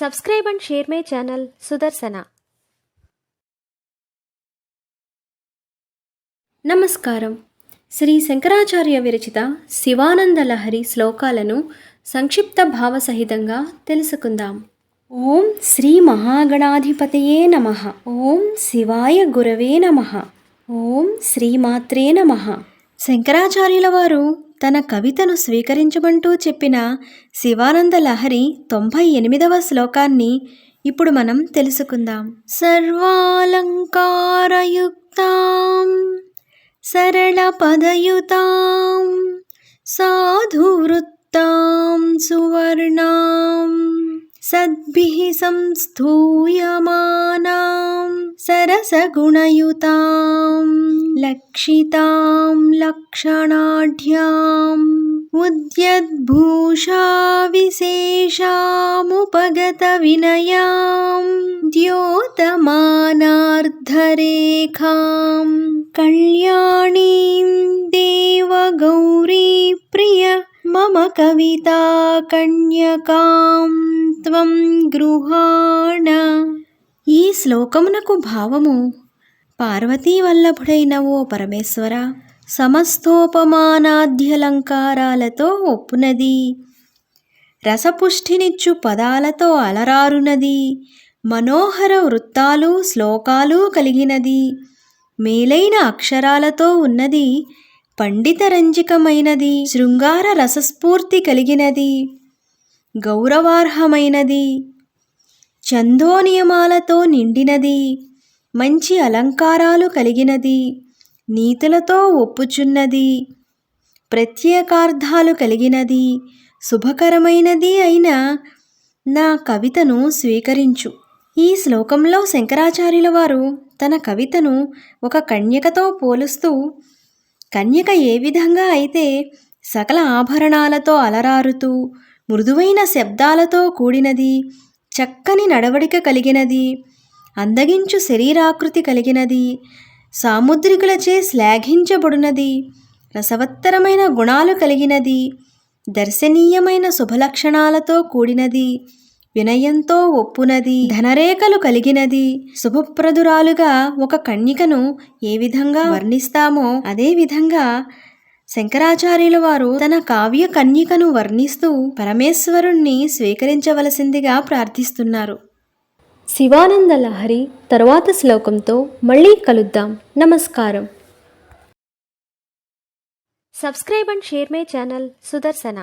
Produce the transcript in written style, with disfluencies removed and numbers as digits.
Subscribe and share my channel Sudarsana. నమస్కారం. శ్రీ శంకరాచార్య విరచిత శివానంద లహరి శ్లోకాలను సంక్షిప్త భావసహితంగా తెలుసుకుందాం. ఓం శ్రీ మహాగణాధిపతయే నమః. ఓం శివాయ గురవే నమః. ఓం శ్రీమాత్రే నమః. శంకరాచార్యుల వారు తన కవితను స్వీకరించమంటూ చెప్పిన శివానంద లహరి 98వ శ్లోకాన్ని ఇప్పుడు మనం తెలుసుకుందాం. సర్వాలంకారయుక్తాం సరళ పదయుతాం సాధువృత్తాం సువర్ణాం సద్భిః సంస్థూయమానాం సరసగుణయుతాం లక్షితాం లక్షణాఢ్యాం ఉద్యద్భూషా విశేషాముపగత వినయాం ద్యోతమానార్ధరేఖాం కళ్యాణీం దేవగౌరీ ప్రియ మమ కవితా కన్యకాం త్వం గృహాణ. ఈ శ్లోకమునకు భావము: పార్వతీ వల్లభుడైన ఓ పరమేశ్వర, సమస్తోపమానాద్యలంకారాలతో ఒప్పునది, రసపుష్టినిచ్చు పదాలతో అలరారునది, మనోహర వృత్తాలు శ్లోకాలు కలిగినది, మేలైన అక్షరాలతో ఉన్నది, పండితరంజికమైనది, శృంగార రసస్ఫూర్తి కలిగినది, గౌరవార్హమైనది, ఛందోనియమాలతో నిండినది, మంచి అలంకారాలు కలిగినది, నీతులతో ఒప్పుచున్నది, ప్రత్యేకార్థాలు కలిగినది, శుభకరమైనది అయిన నా కవితను స్వీకరించు. ఈ శ్లోకంలో శంకరాచార్యుల వారు తన కవితను ఒక కన్యకతో పోలుస్తూ, కన్యక ఏ విధంగా అయితే సకల ఆభరణాలతో అలరారుతూ మృదువైన శబ్దాలతో కూడినది, చక్కని నడవడిక కలిగినది, అందగించు శరీరాకృతి కలిగినది, సాముద్రికులచే శ్లాఘించబడునది, రసవత్తరమైన గుణాలు కలిగినది, దర్శనీయమైన శుభలక్షణాలతో కూడినది, వినయంతో ఒప్పునది, ధనరేఖలు కలిగినది, శుభప్రదురాలుగా ఒక కన్యకను ఏ విధంగా వర్ణిస్తామో అదే విధంగా శంకరాచార్యుల వారు తన కావ్య కన్యకను వర్ణిస్తూ పరమేశ్వరుణ్ణి స్వీకరించవలసిందిగా ప్రార్థిస్తున్నారు. శివానంద లహరి తరువాత శ్లోకంతో మళ్ళీ కలుద్దాం. నమస్కారం. Subscribe and share my channel Sudarshana.